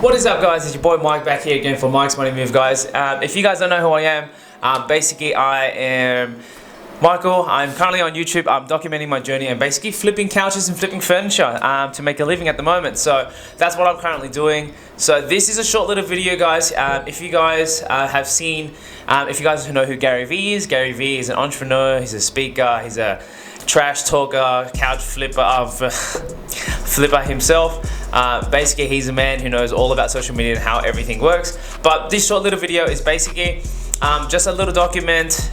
What is up, guys? It's your boy Mike back here again for Mike's Money Move, guys. If you guys don't know who I am, basically I am Michael. I'm currently on YouTube. I'm documenting my journey and basically flipping couches and flipping furniture to make a living at the moment. So that's what I'm currently doing. So this is a short little video, guys. If you guys have seen, if you guys know who Garyvee is, Garyvee is an entrepreneur. He's a speaker. He's a trash talker, couch flipper, flipper himself. Basically, he's a man who knows all about social media and how everything works. But this short little video is basically just a little document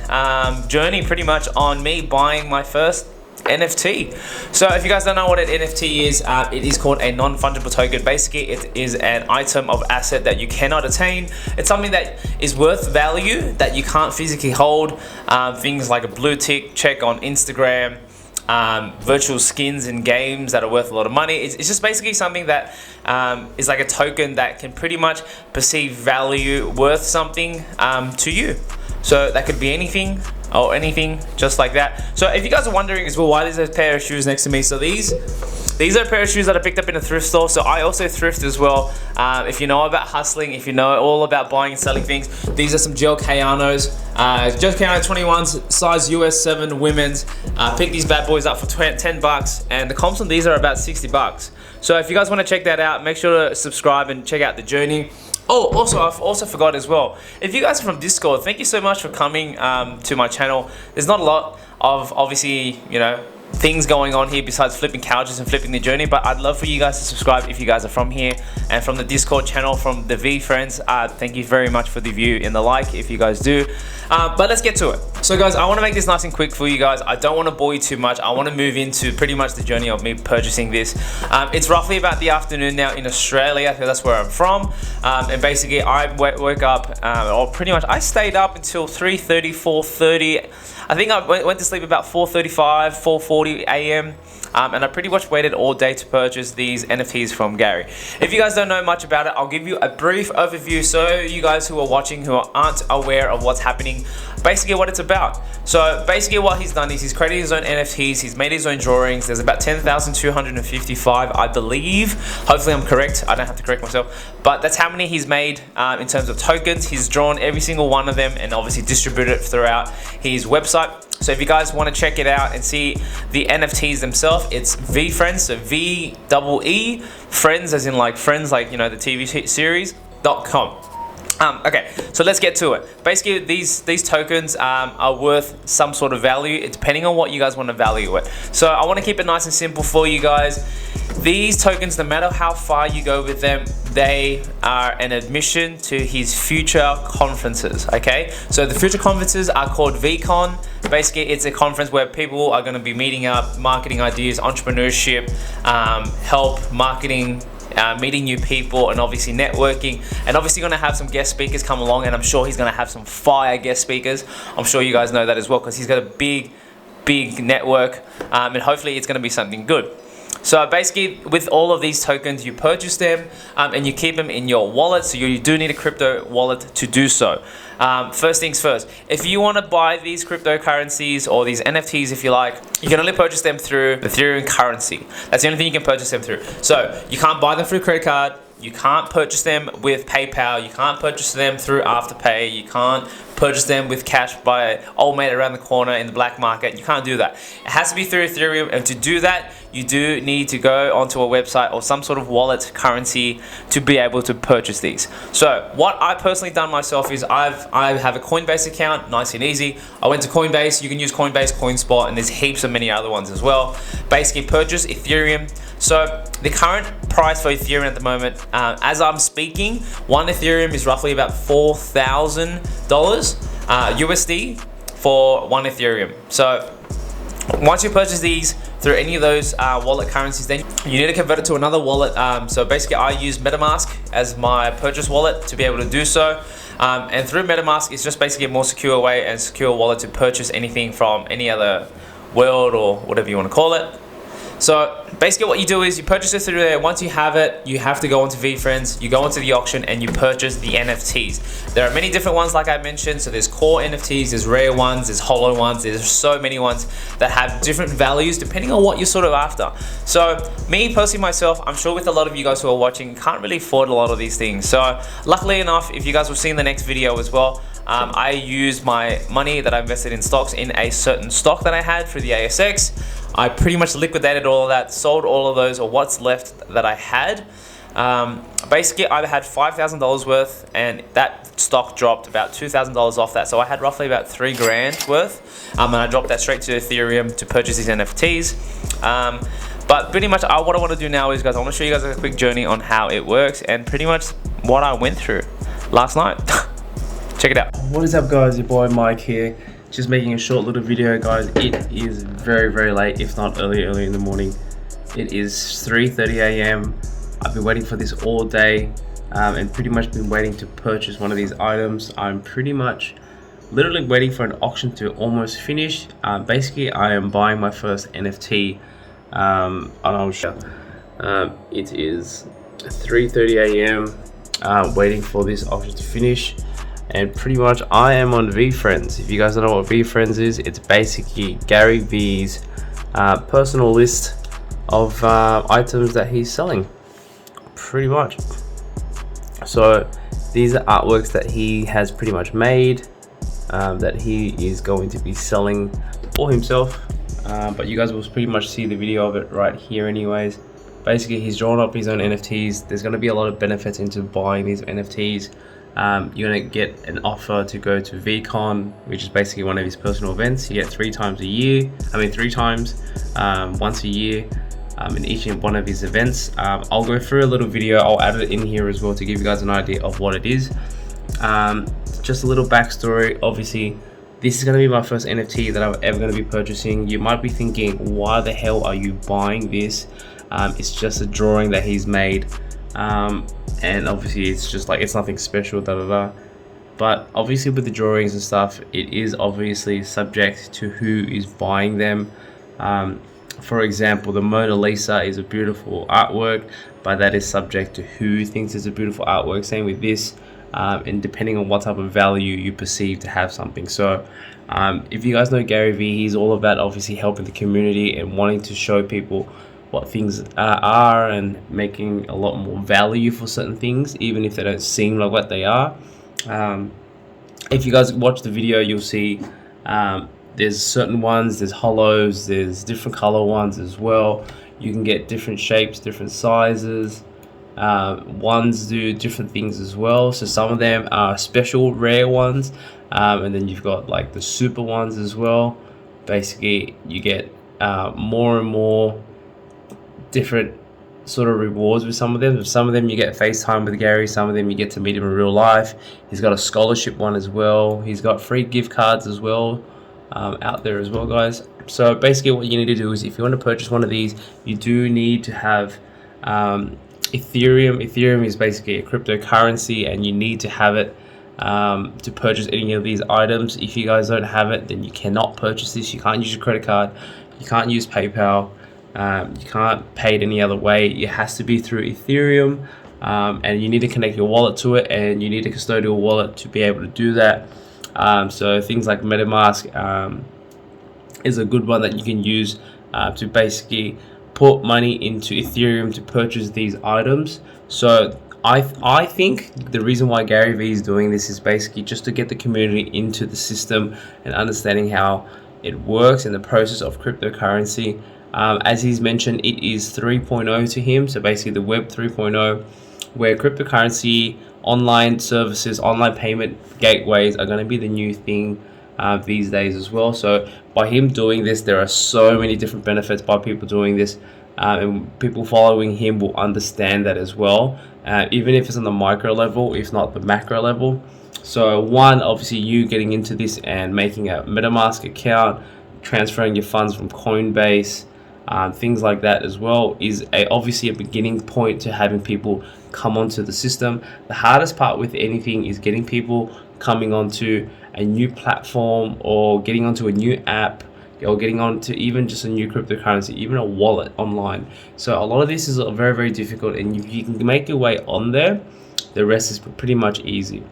journey pretty much on me buying my first NFT. So if you guys don't know what an NFT is, it is called a non-fundable token. Basically, it is an item of asset that you cannot attain. It's something that is worth value that you can't physically hold. Things like a blue tick check on Instagram, virtual skins in games that are worth a lot of money. It's just basically something that is like a token that can pretty much perceive value worth something to you. So that could be anything or anything just like that. So if you guys are wondering as well, why there's a pair of shoes next to me, so these are a pair of shoes that I picked up in a thrift store. So I also thrift as well. If you know about hustling, if you know all about buying and selling things, these are some Gel Kayanos. Gel Kayano 21s, size US 7 women's. Pick these bad boys up for 10 bucks, and the comps on these are about 60 bucks. So if you guys want to check that out, make sure to subscribe and check out the journey. Oh, also, I've also forgot as well. If you guys are from Discord, thank you so much for coming to my channel. There's not a lot of, obviously, you know, things going on here besides flipping couches and flipping the journey, but I'd love for you guys to subscribe if you guys are from here and from the Discord channel, from the VEE thank you very much for the view and the like if you guys do. But let's get to it. So guys, I want to make this nice and quick for you guys. I don't want to bore you too much. I want to move into pretty much the journey of me purchasing this. It's roughly about the afternoon now in Australia, because that's where I'm from. And basically I woke up, or pretty much I stayed up until 3:30, 4:30. I think I went to sleep about 4:35, 4:40 a.m. And I pretty much waited all day to purchase these NFTs from Gary. If you guys don't know much about it, I'll give you a brief overview so you guys who are watching who aren't aware of what's happening, basically what it's about. So basically what he's done is he's created his own NFTs, he's made his own drawings. There's about 10,255, I believe. Hopefully I'm correct, I don't have to correct myself. But that's how many he's made in terms of tokens. He's drawn every single one of them and obviously distributed it throughout his website. So if you guys want to check it out and see the NFTs themselves, it's veefriends, so VEE, friends as in like friends, like, you know, the TV series.com. Okay, so let's get to it. Basically, these tokens are worth some sort of value. It's depending on what you guys want to value it. So I want to keep it nice and simple for you guys. These tokens, no matter how far you go with them, they are an admission to his future conferences, okay? So the future conferences are called VCon. Basically, it's a conference where people are going to be meeting up, marketing ideas, entrepreneurship, help, marketing, meeting new people, and obviously networking, and obviously going to have some guest speakers come along, and I'm sure he's going to have some fire guest speakers. I'm sure you guys know that as well, because he's got a big network, and hopefully it's going to be something good. So basically, with all of these tokens, you purchase them and you keep them in your wallet. So you do need a crypto wallet to do so. First things first, if you want to buy these cryptocurrencies or these NFTs, if you like, you can only purchase them through Ethereum currency. That's the only thing you can purchase them through. So you can't buy them through credit card. You can't purchase them with PayPal. You can't purchase them through Afterpay. You can't purchase them with cash by old mate around the corner in the black market. You can't do that. It has to be through Ethereum, and to do that, you do need to go onto a website or some sort of wallet currency to be able to purchase these. So what I personally done myself is I have a Coinbase account, nice and easy. I went to Coinbase. You can use Coinbase, CoinSpot, and there's heaps of many other ones as well. Basically purchase Ethereum. So the current price for Ethereum at the moment, as I'm speaking, one Ethereum is roughly about $4,000 USD for one Ethereum. So once you purchase these through any of those wallet currencies, then you need to convert it to another wallet. So basically I use MetaMask as my purchase wallet to be able to do so. And through MetaMask, it's just basically a more secure way and secure wallet to purchase anything from any other world or whatever you want to call it. So basically what you do is you purchase it through there. Once you have it, you have to go onto VeeFriends, you go into the auction and you purchase the NFTs. There are many different ones like I mentioned. So there's core NFTs, there's rare ones, there's hollow ones, there's so many ones that have different values depending on what you're sort of after. So me personally myself, I'm sure with a lot of you guys who are watching, can't really afford a lot of these things. So luckily enough, if you guys will see in the next video as well, I used my money that I invested in stocks in a certain stock that I had through the ASX. I pretty much liquidated all of that, sold all of those, or what's left that I had. Basically, I had $5,000 worth, and that stock dropped about $2,000 off that. So I had roughly about $3 grand worth, and I dropped that straight to Ethereum to purchase these NFTs. But pretty much what I want to do now is, guys, I want to show you guys a quick journey on how it works and pretty much what I went through last night. Check it out. What is up, guys? Your boy Mike here. Just making a short little video, guys. It is very late, if not early in the morning. It is 3:30 a.m. I've been waiting for this all day, and pretty much been waiting to purchase one of these items. I'm pretty much literally waiting for an auction to almost finish. Basically, I am buying my first NFT, and I'll show. It is 3:30 a.m. Waiting for this auction to finish. And pretty much I am on VeeFriends. If you guys don't know what VeeFriends is, it's basically Garyvee's personal list of items that he's selling, pretty much. So these are artworks that he has pretty much made, that he is going to be selling for himself. But you guys will pretty much see the video of it right here anyways. Basically, he's drawn up his own NFTs. There's going to be a lot of benefits into buying these NFTs. You're going to get an offer to go to VCon, which is basically one of his personal events. You get 3 times, once a year, in each one of his events. I'll go through a little video. I'll add it in here as well to give you guys an idea of what it is. Just a little backstory. Obviously, this is going to be my first NFT that I'm ever going to be purchasing. You might be thinking, why the hell are you buying this? It's just a drawing that he's made. And obviously it's just like, it's nothing special, but obviously with the drawings and stuff, it is obviously subject to who is buying them. For example, the Mona Lisa is a beautiful artwork, but that is subject to who thinks it's a beautiful artwork. Same with this, and depending on what type of value you perceive to have something. So if you guys know Garyvee, he's all about obviously helping the community and wanting to show people what things are and making a lot more value for certain things, even if they don't seem like what they are. If you guys watch the video, you'll see there's certain ones, there's hollows, there's different color ones as well. You can get different shapes, different sizes. Ones do different things as well. So some of them are special rare ones, and then you've got like the super ones as well. Basically, you get more and more different sort of rewards with some of them. Some of them you get FaceTime with Gary, some of them you get to meet him in real life. He's got a scholarship one as well. He's got free gift cards as well out there as well, guys. So basically what you need to do is, if you want to purchase one of these, you do need to have Ethereum. Ethereum is basically a cryptocurrency, and you need to have it to purchase any of these items. If you guys don't have it, then you cannot purchase this. You can't use your credit card, you can't use PayPal, you can't pay it any other way. It has to be through Ethereum, and you need to connect your wallet to it, and you need a custodial wallet to be able to do that. So things like MetaMask is a good one that you can use to basically put money into Ethereum to purchase these items. So I think the reason why Garyvee is doing this is basically just to get the community into the system and understanding how it works in the process of cryptocurrency. As he's mentioned, it is 3.0 to him, so basically the web 3.0, where cryptocurrency, online services, online payment gateways are going to be the new thing these days as well. So by him doing this, there are so many different benefits by people doing this, and people following him will understand that as well, even if it's on the micro level, if not the macro level. So one, obviously you getting into this and making a MetaMask account, transferring your funds from Coinbase, things like that as well, is obviously a beginning point to having people come onto the system. The hardest part with anything is getting people coming onto a new platform or getting onto a new app or getting on to even just a new cryptocurrency, even a wallet online. So a lot of this is very, very difficult, and if you can make your way on there, the rest is pretty much easy.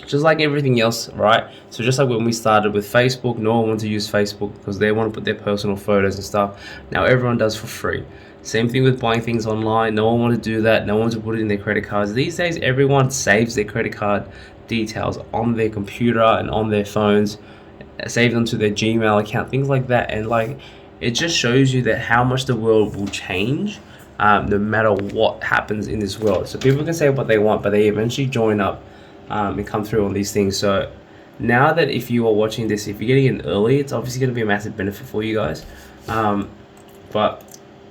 Just like everything else, right? So just like when we started with Facebook, no one wanted to use Facebook because they want to put their personal photos and stuff. Now everyone does for free. Same thing with buying things online. No one wanted to do that. No one wanted to put it in their credit cards. These days, everyone saves their credit card details on their computer and on their phones, save them to their Gmail account, things like that. And like, it just shows you that how much the world will change no matter what happens in this world. So people can say what they want, but they eventually join up and come through on these things. So now that if you are watching this, if you're getting in early, it's obviously going to be a massive benefit for you guys. But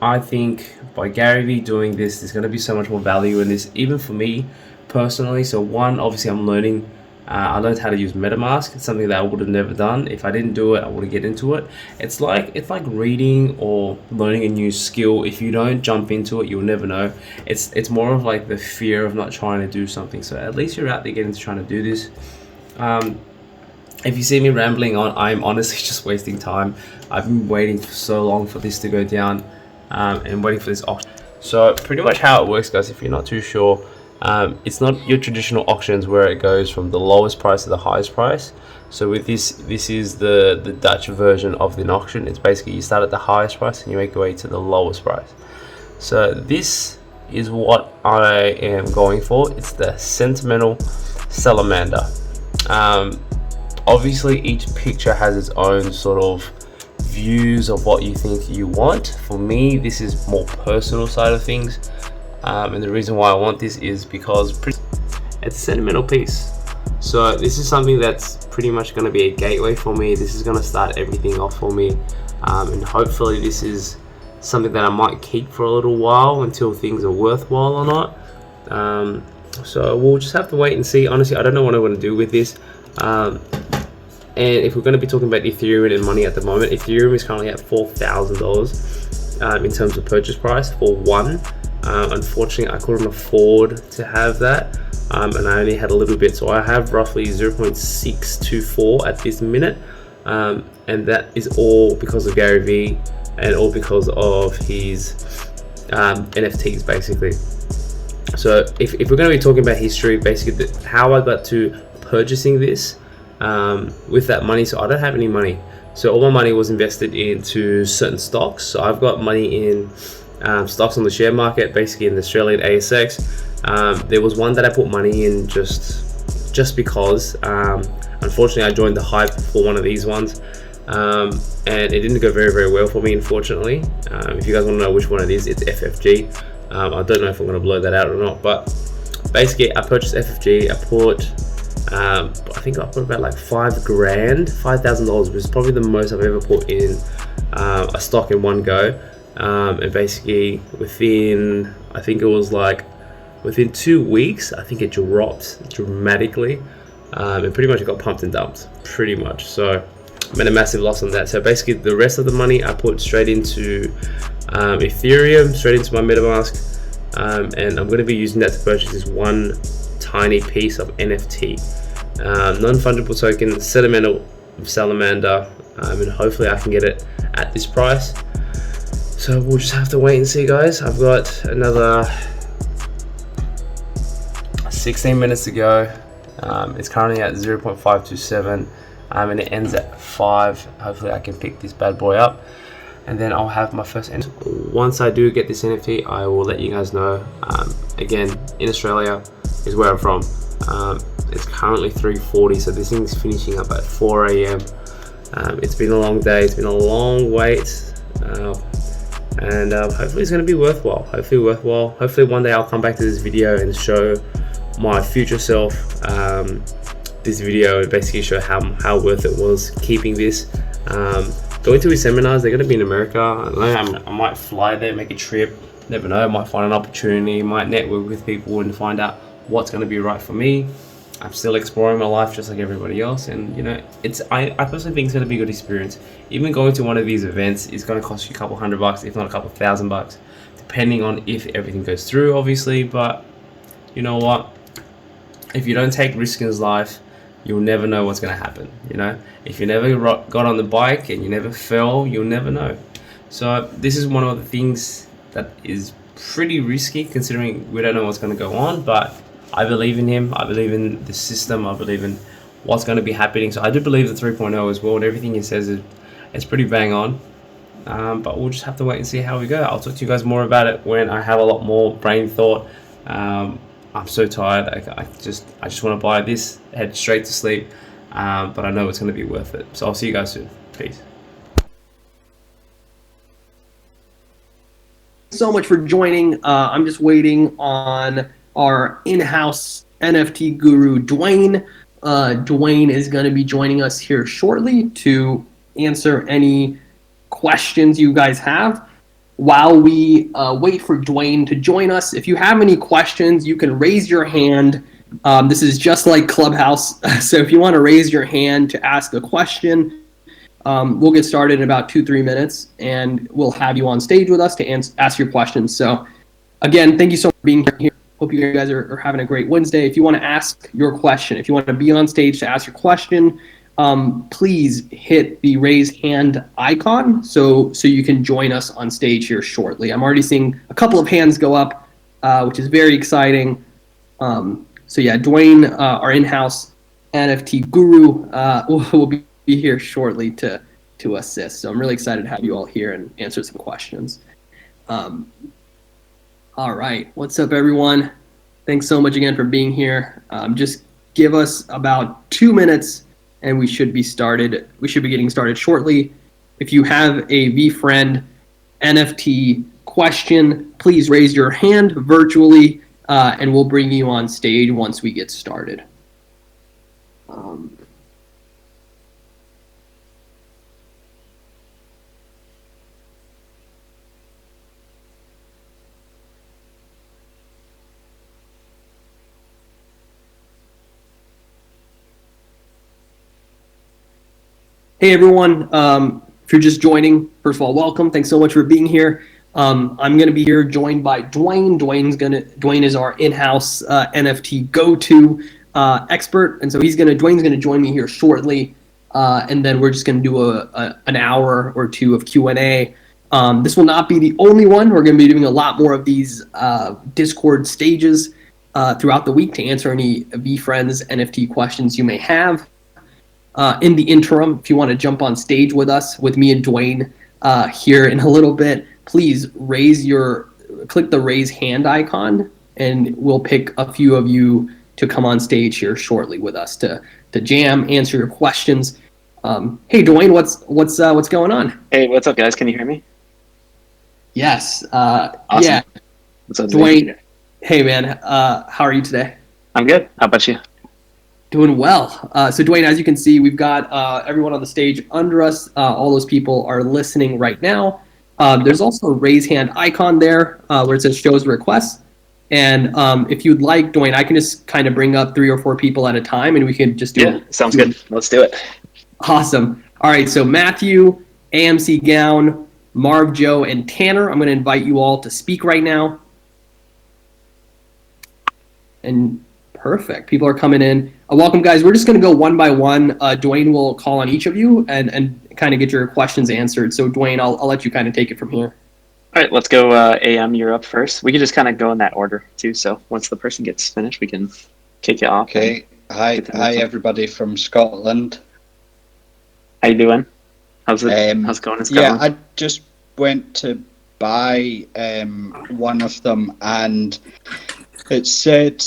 I think by Garyvee doing this, there's going to be so much more value in this, even for me personally. So one, obviously I'm learning. I learned how to use MetaMask. It's something that I would have never done. If I didn't do it, I wouldn't get into it. It's like reading or learning a new skill. If you don't jump into it, you'll never know. It's more of like the fear of not trying to do something. So at least you're out there getting to trying to do this. If you see me rambling on, I'm honestly just wasting time. I've been waiting for so long for this to go down and waiting for this auction. So pretty much how it works, guys, if you're not too sure, it's not your traditional auctions where it goes from the lowest price to the highest price. So with this is the Dutch version of the auction. It's basically you start at the highest price and you make your way to the lowest price. So this is what I am going for. It's the Sentimental Salamander. Obviously each picture has its own sort of views of what you think you want. For me, this is more personal side of things, and the reason why I want this is because it's a sentimental piece. So this is something that's pretty much going to be a gateway for me. This is going to start everything off for me, and hopefully this is something that I might keep for a little while until things are worthwhile or not. So we'll just have to wait and see. Honestly, I don't know what I want to do with this. And if we're going to be talking about Ethereum and money at the moment, Ethereum is currently at $4,000 in terms of purchase price for one. Unfortunately, I couldn't afford to have that, and I only had a little bit, so I have roughly 0.624 at this minute, and that is all because of Garyvee and all because of his NFTs, basically. So if we're going to be talking about history, basically how I got to purchasing this with that money. So I don't have any money, so all my money was invested into certain stocks. So I've got money in stocks on the share market, basically in the Australian ASX. There was one that I put money in just because unfortunately I joined the hype for one of these ones, and it didn't go very, very well for me, unfortunately. If you guys want to know which one it is, it's FFG. I don't know if I'm going to blow that out or not, but basically I purchased FFG. I think I put about like $5,000, which is probably the most I've ever put in a stock in one go. And basically within 2 weeks, I think it dropped dramatically, and pretty much it got pumped and dumped pretty much. So I made a massive loss on that. So basically the rest of the money I put straight into Ethereum, straight into my MetaMask, and I'm going to be using that to purchase this one tiny piece of NFT, non-fundable token, Sentimental Salamander, and hopefully I can get it at this price. So we'll just have to wait and see, guys. I've got another 16 minutes to go. It's currently at 0.527, and it ends at 5. Hopefully I can pick this bad boy up, and then I'll have my first NFT. Once I do get this NFT, I will let you guys know. Again, in Australia is where I'm from. It's currently 3:40, so this thing's finishing up at 4 a.m. It's been a long day, it's been a long wait, and hopefully it's going to be worthwhile. Hopefully one day I'll come back to this video and show my future self this video, and basically show how worth it was keeping this. Going to his seminars, they're going to be in America. I might fly there, make a trip, never know, might find an opportunity, might network with people and find out what's going to be right for me. I'm still exploring my life just like everybody else, and you know, I personally think it's going to be a good experience. Even going to one of these events is going to cost you a couple $100, if not a couple $1,000, depending on if everything goes through, obviously. But you know what, if you don't take risk in life, you'll never know what's going to happen. You know, if you never got on the bike and you never fell, you'll never know. So this is one of the things that is pretty risky, considering we don't know what's going to go on, but I believe in him. I believe in the system. I believe in what's going to be happening. So I do believe the 3.0 as well, and everything he says is pretty bang on. But we'll just have to wait and see how we go. I'll talk to you guys more about it when I have a lot more brain thought. I'm so tired. I just want to buy this, head straight to sleep. But I know it's going to be worth it. So I'll see you guys soon. Peace. So much for joining. I'm just waiting on our in-house NFT guru, Dwayne. Dwayne is going to be joining us here shortly to answer any questions you guys have. While we wait for Dwayne to join us, if you have any questions, you can raise your hand. This is just like Clubhouse. So if you want to raise your hand to ask a question, we'll get started in about 2-3 minutes, and we'll have you on stage with us to ask your questions. So again, thank you so much for being here. Hope you guys are having a great Wednesday. If you want to ask your question, if you want to be on stage to ask your question, please hit the raise hand icon so you can join us on stage here shortly. I'm already seeing a couple of hands go up, which is very exciting. So yeah, Dwayne, our in-house NFT guru, will be here shortly to assist. So I'm really excited to have you all here and answer some questions. All right, what's up, everyone? Thanks so much again for being here. Just give us about 2 minutes and we should be started. We should be getting started shortly. If you have a VeeFriend NFT question, please raise your hand virtually, and we'll bring you on stage once we get started. Hey everyone, if you're just joining, first of all, welcome. Thanks so much for being here. I'm going to be here joined by Dwayne. Dwayne is our in-house NFT go-to expert, and so Dwayne's going to join me here shortly, and then we're just going to do an hour or two of Q&A. This will not be the only one. We're going to be doing a lot more of these Discord stages throughout the week to answer any VeeFriends NFT questions you may have. In the interim, if you want to jump on stage with us, with me and Dwayne here in a little bit, please click the raise hand icon, and we'll pick a few of you to come on stage here shortly with us to jam, answer your questions. Hey Dwayne, what's going on? Hey, what's up, guys? Can you hear me? Yes. Awesome. Yeah. What's up, Dwayne? Hey man, how are you today? I'm good. How about you? Doing well. So Dwayne, as you can see, we've got everyone on the stage under us. All those people are listening right now. There's also a raise hand icon there where it says shows requests. And if you'd like, Dwayne, I can just kind of bring up 3 or 4 people at a time, and we can just do it. Sounds good. Let's do it. Awesome. All right, so Matthew, AMC Gown, Marv, Joe, and Tanner, I'm going to invite you all to speak right now. And perfect. People are coming in. Welcome, guys. We're just going to go one by one. Dwayne will call on each of you and kind of get your questions answered. So, Dwayne, I'll let you kind of take it from here. All right, let's go. AM, you're up first. We can just kind of go in that order, too. So once the person gets finished, we can kick you off. Okay. Hi, everybody from Scotland. How you doing? How's it going in Scotland? Yeah, I just went to buy one of them, and it said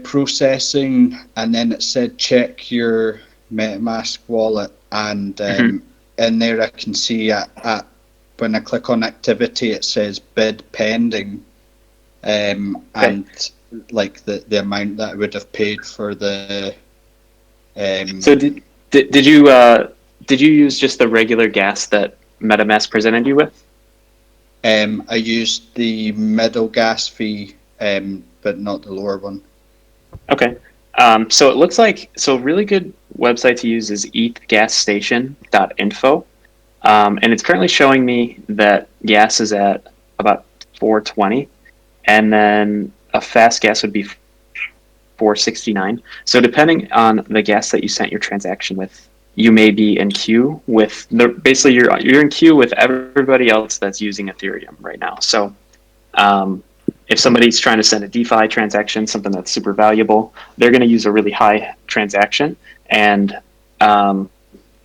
processing, and then it said check your MetaMask wallet, and in there I can see at when I click on activity it says bid pending, and like the amount that I would have paid for the. So did you use just the regular gas that MetaMask presented you with? I used the middle gas fee, but not the lower one. Okay. So it looks like, a really good website to use is ethgasstation.info. And it's currently showing me that gas is at about 420, and then a fast gas would be 469. So depending on the gas that you sent your transaction with, you may be in queue with basically you're in queue with everybody else that's using Ethereum right now. So if somebody's trying to send a DeFi transaction, something that's super valuable, they're going to use a really high transaction, and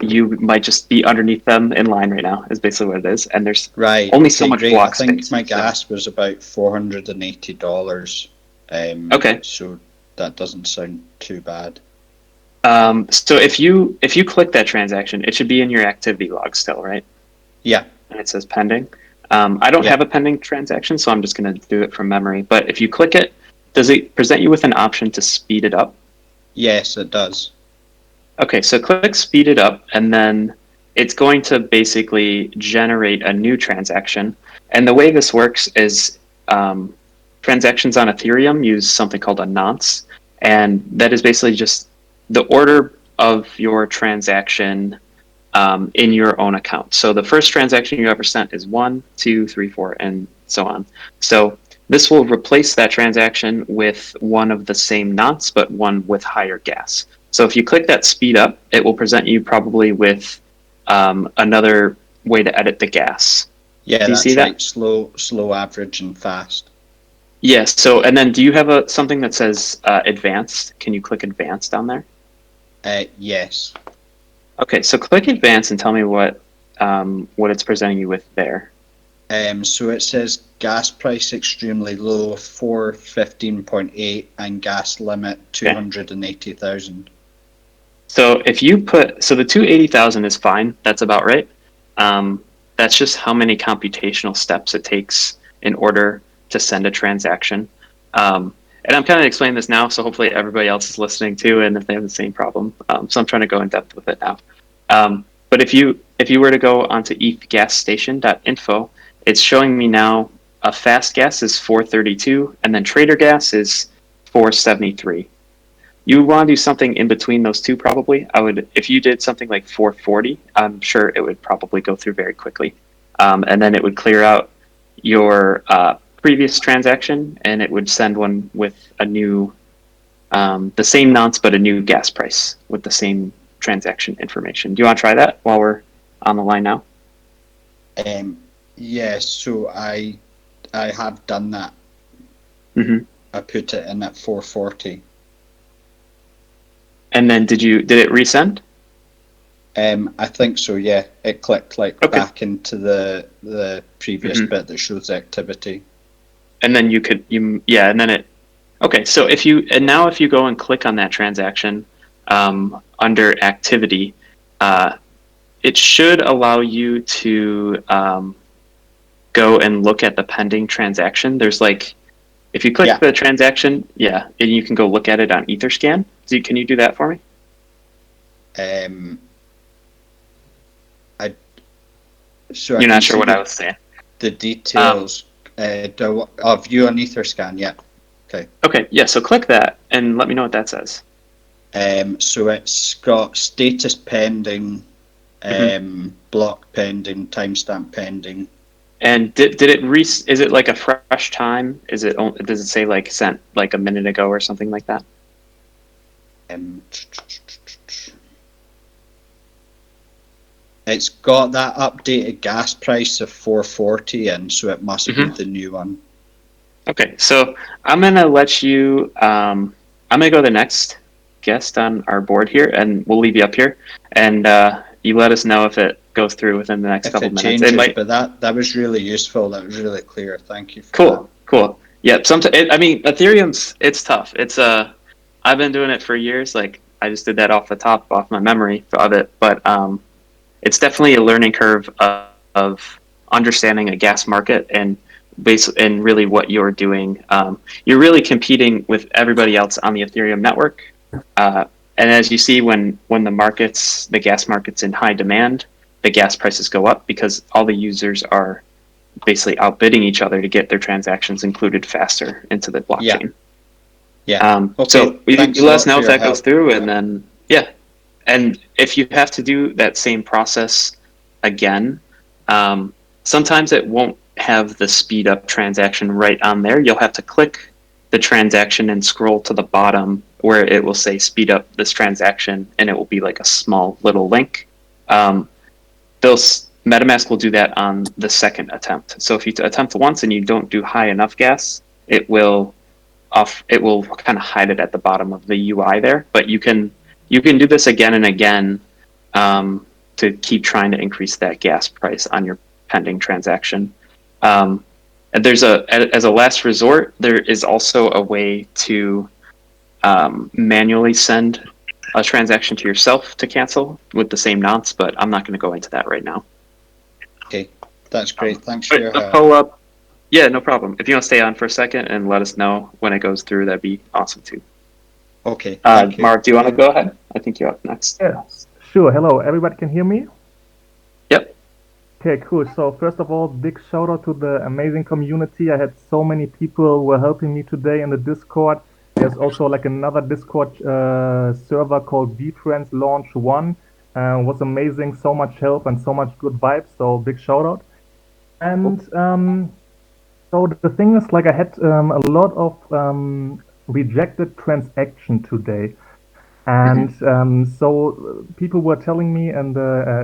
you might just be underneath them in line right now, is basically what it is. And there's only so much block I think space. my gas was about $480. Okay. So that doesn't sound too bad. So if you click that transaction, it should be in your activity log still, right? Yeah. And it says pending. I don't have a pending transaction, so I'm just going to do it from memory. But if you click it, does it present you with an option to speed it up? Yes, it does. Okay, so click speed it up, and then it's going to basically generate a new transaction. And the way this works is transactions on Ethereum use something called a nonce, and that is basically just the order of your transaction in your own account. So the first transaction you ever sent is 1, 2, 3, 4, and so on. So this will replace that transaction with one of the same nonce, but one with higher gas. So if you click that speed up, it will present you probably with another way to edit the gas. Yeah, do you that's see right. That? Slow, average, and fast. Yes. So, and then do you have something that says advanced? Can you click advanced on there? Yes. Okay, so click advanced and tell me what it's presenting you with there. So it says gas price extremely low, 415.8, and gas limit 280,000. So if you the 280,000 is fine. That's about right. That's just how many computational steps it takes in order to send a transaction. And I'm kind of explaining this now, so hopefully everybody else is listening too, and if they have the same problem. So I'm trying to go in depth with it now. But if you were to go onto ethgasstation.info, it's showing me now a fast gas is 432, and then trader gas is 473. You want to do something in between those two, probably. If you did something like 440, I'm sure it would probably go through very quickly, and then it would clear out your previous transaction, and it would send one with a new, the same nonce but a new gas price with the same transaction information. Do you want to try that while we're on the line now? Yes. So I have done that. Mm-hmm. I put it in at 440. And then did it resend? I think so. Yeah, it clicked back into the previous bit that shows the activity. And then and then it. Okay, so if you go and click on that transaction under activity, it should allow you to go and look at the pending transaction. There's if you click the transaction, and you can go look at it on Etherscan. Can you do that for me? You're not sure what I was saying. The details of view on Etherscan, yeah. Okay. Okay, yeah. So click that and let me know what that says. So it's got status pending, block pending, timestamp pending. And did it is it like a fresh time? Does it say sent a minute ago or something like that? It's got that updated gas price of 440 in, so it must be the new one. Okay, so I'm gonna let you. I'm gonna go to the next guest on our board here, and we'll leave you up here, and you let us know if it goes through within the next couple minutes. Changes, but that was really useful. That was really clear. Thank you for that. Cool. Yeah, Ethereum's it's tough. It's I've been doing it for years. I just did that off my memory of it, but it's definitely a learning curve of understanding a gas market and really what you're doing. You're really competing with everybody else on the Ethereum network. And as you see, when the gas market's in high demand, the gas prices go up because all the users are basically outbidding each other to get their transactions included faster into the blockchain. Yeah. Okay. So you let us know if that goes through, and then and if you have to do that same process again, sometimes it won't have the speed up transaction right on there. You'll have to click the transaction and scroll to the bottom where it will say speed up this transaction, and it will be like a small little link. MetaMask will do that on the second attempt. So if you attempt once and you don't do high enough gas, it will kind of hide it at the bottom of the UI there. But you can do this again and again to keep trying to increase that gas price on your pending transaction. And as a last resort, there is also a way to manually send a transaction to yourself to cancel with the same nonce, but I'm not going to go into that right now. Okay, that's great. Thanks for your help. Yeah, no problem. If you want to stay on for a second and let us know when it goes through, that'd be awesome too. Okay. Mark, do you want to go ahead? I think you're up next. Yeah, sure. Hello, everybody can hear me? Yep. Okay, cool. So first of all, big shout out to the amazing community. I had so many people who were helping me today in the Discord. There's also like another Discord server called VEefriends Launch 1. Was amazing, so much help and so much good vibes, so big shout out. And so the thing is, like, I had a lot of rejected transaction today, and so people were telling me, and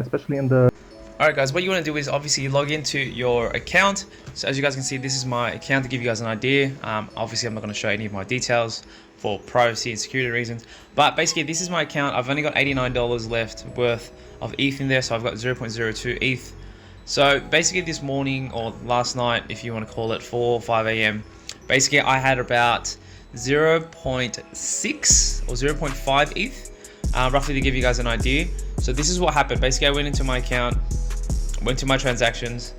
especially in the Alright guys, what you want to do is obviously log into your account. So as you guys can see, this is my account to give you guys an idea. Obviously I'm not going to show any of my details for privacy and security reasons, but basically this is my account. I've only got $89 left worth of ETH in there, so I've got 0.02 ETH. So basically this morning, or last night if you want to call it, 4 or 5 a.m, basically I had about 0.6 or 0.5 ETH, roughly, to give you guys an idea. So this is what happened. Basically I went into my account, went to my transactions,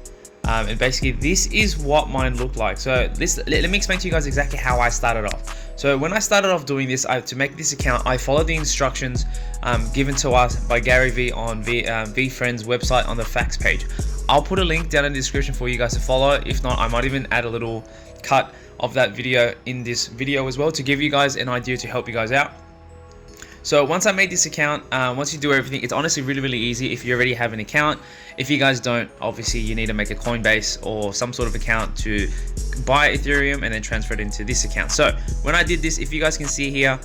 and basically this is what mine looked like. So let me explain to you guys exactly how I started off. So when I started off doing this, to make this account, I followed the instructions given to us by Garyvee on veefriends website on the facts page. I'll put a link down in the description for you guys to follow. If not, I might even add a little cut of that video in this video as well to give you guys an idea to help you guys out. So once I made this account, once you do everything, it's honestly really easy if you already have an account. If you guys don't, obviously you need to make a Coinbase or some sort of account to buy Ethereum and then transfer it into this account. So when I did this, if you guys can see here,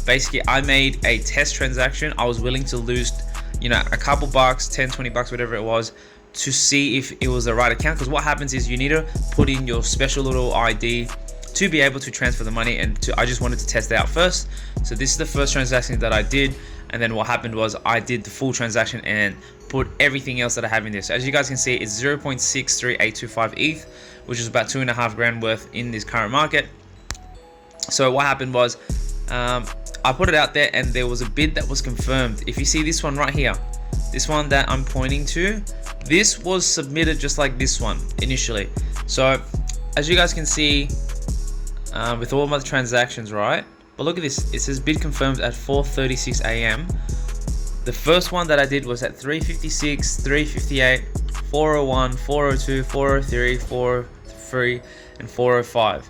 basically I made a test transaction. I was willing to lose, you know, a couple bucks, 10, 20 bucks, whatever it was, to see if it was the right account. Because what happens is you need to put in your special little ID to be able to transfer the money, and I just wanted to test it out first. So this is the first transaction that I did, and then what happened was I did the full transaction and put everything else that I have in this. So as you guys can see, it's 0.63825 ETH, which is about 2.5 grand worth in this current market. So what happened was I put it out there, and there was a bid that was confirmed. If you see this one right here, this one that I'm pointing to, this was submitted just like this one initially. So as you guys can see, with all my transactions, right? But look at this, it says bid confirmed at 4:36 a.m. The first one that I did was at 3:56, 3:58, 4:01, 4:02, 4:03, 4:03, and 4:05.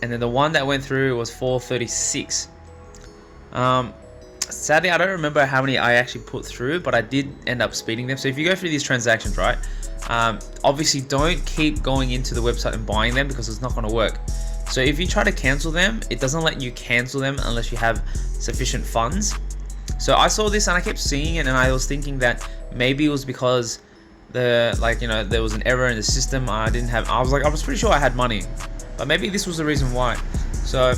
And then the one that went through was 4:36. Sadly, I don't remember how many I actually put through, but I did end up speeding them. So if you go through these transactions, right, obviously don't keep going into the website and buying them, because it's not going to work. So if you try to cancel them, it doesn't let you cancel them unless you have sufficient funds. So I saw this and I kept seeing it, and I was thinking that maybe it was because there was an error in the system. I was pretty sure I had money, but maybe this was the reason why. So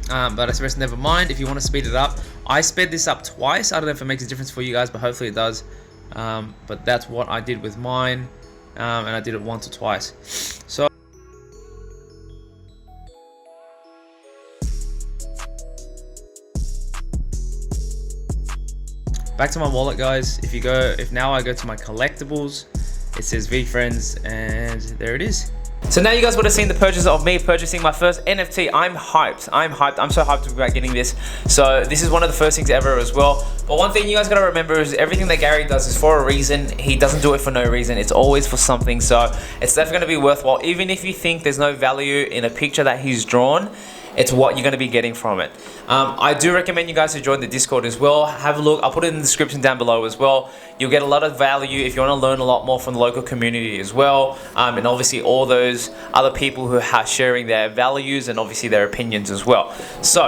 but I suppose never mind. If you want to speed it up, I sped this up twice. I don't know if it makes a difference for you guys, but hopefully it does. But that's what I did with mine, and I did it once or twice. So back to my wallet, guys. If now I go to my collectibles, it says VEefriends, and there it is. So now you guys would have seen the purchase of me purchasing my first NFT. I'm hyped. I'm so hyped about getting this. So this is one of the first things ever as well. But one thing you guys gotta remember is everything that Gary does is for a reason. He doesn't do it for no reason. It's always for something. So it's definitely gonna be worthwhile. Even if you think there's no value in a picture that he's drawn, it's what you're going to be getting from it. I do recommend you guys to join the Discord as well. Have a look. I'll put it in the description down below as well. You'll get a lot of value if you want to learn a lot more from the local community as well, and obviously all those other people who are sharing their values and obviously their opinions as well. So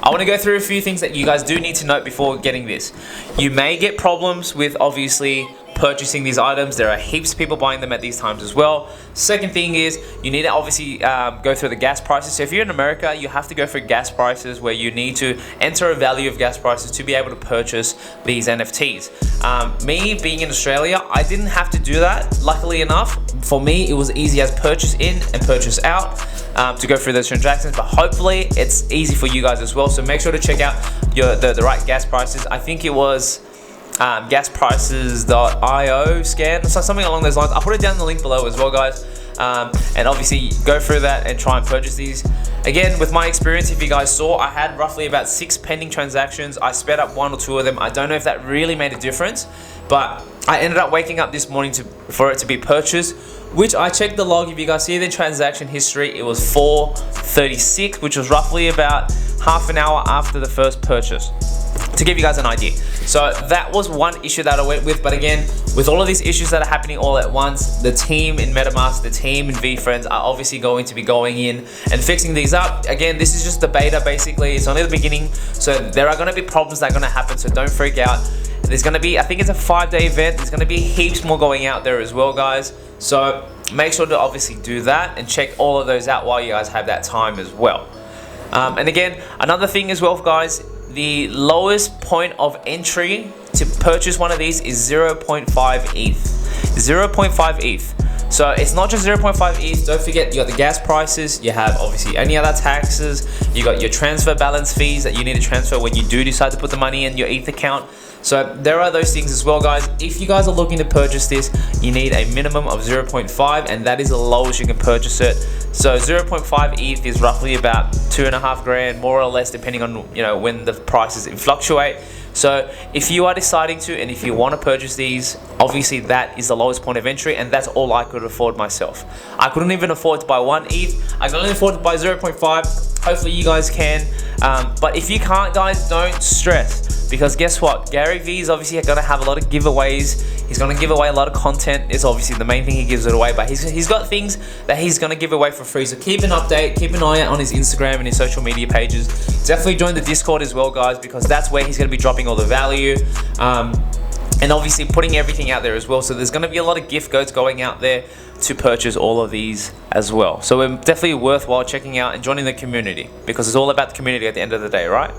I want to go through a few things that you guys do need to note before getting this. You may get problems with obviously purchasing these items. There are heaps of people buying them at these times as well. Second thing is you need to obviously go through the gas prices. So if you're in America, you have to go for gas prices where you need to enter a value of gas prices to be able to purchase these NFTs. Me being in Australia, I didn't have to do that. Luckily enough, for me, it was easy as purchase in and purchase out to go through those transactions, but hopefully it's easy for you guys as well. So make sure to check out the right gas prices. I think it was gasprices.io scan, so something along those lines. I'll put it down in the link below as well, guys. And obviously go through that and try and purchase these. Again, with my experience, if you guys saw, I had roughly about 6 pending transactions. I sped up 1 or 2 of them. I don't know if that really made a difference, but I ended up waking up this morning for it to be purchased, which I checked the log. If you guys see the transaction history, it was 4:36, which was roughly about half an hour after the first purchase, to give you guys an idea. So that was one issue that I went with. But again, with all of these issues that are happening all at once, the team in MetaMask, the team in VeeFriends are obviously going to be going in and fixing these up. Again, this is just the beta basically. It's only the beginning. So there are going to be problems that are going to happen. So don't freak out. There's going to be, I think it's a 5-day event. There's going to be heaps more going out there as well, guys. So make sure to obviously do that and check all of those out while you guys have that time as well. And again, another thing as well, guys, the lowest point of entry to purchase one of these is 0.5 ETH. 0.5 ETH. So it's not just 0.5 ETH. Don't forget, you got the gas prices. You have obviously any other taxes. You got your transfer balance fees that you need to transfer when you do decide to put the money in your ETH account. So there are those things as well, guys. If you guys are looking to purchase this, you need a minimum of 0.5, and that is the lowest you can purchase it. So 0.5 ETH is roughly about 2.5 grand, more or less, depending on when the prices fluctuate. So if you are deciding to, and if you want to purchase these, obviously that is the lowest point of entry, and that's all I could afford myself. I couldn't even afford to buy 1 ETH. I could only afford to buy 0.5. Hopefully you guys can. But if you can't, guys, don't stress. Because guess what? Garyvee is obviously going to have a lot of giveaways. He's going to give away a lot of content. It's obviously the main thing he gives it away. But he's got things that he's going to give away for free. So keep an update. Keep an eye out on his Instagram and his social media pages. Definitely join the Discord as well, guys, because that's where he's going to be dropping all the value. And obviously putting everything out there as well. So there's going to be a lot of gift codes going out there to purchase all of these as well. So it's definitely worthwhile checking out and joining the community, because it's all about the community at the end of the day, right?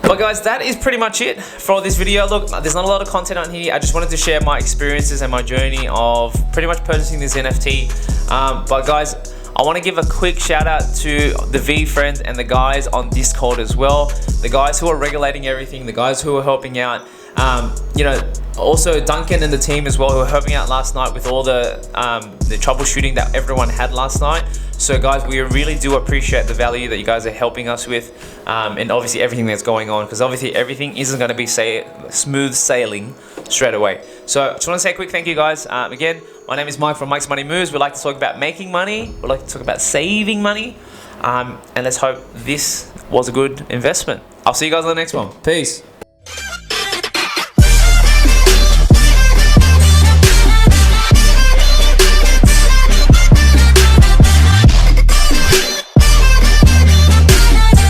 But guys, that is pretty much it for this video. Look, there's not a lot of content on here. I just wanted to share my experiences and my journey of pretty much purchasing this NFT. But guys, I want to give a quick shout out to the VeeFriends and the guys on Discord as well. The guys who are regulating everything, the guys who are helping out. Also Duncan and the team as well, who were helping out last night with all the troubleshooting that everyone had last night. So guys, we really do appreciate the value that you guys are helping us with, and obviously everything that's going on, because obviously everything isn't going to be smooth sailing straight away. So I just want to say a quick thank you, guys. Again, my name is Mike from Mike's Money Moves. We like to talk about making money. We like to talk about saving money, and let's hope this was a good investment. I'll see you guys on the next one. Peace.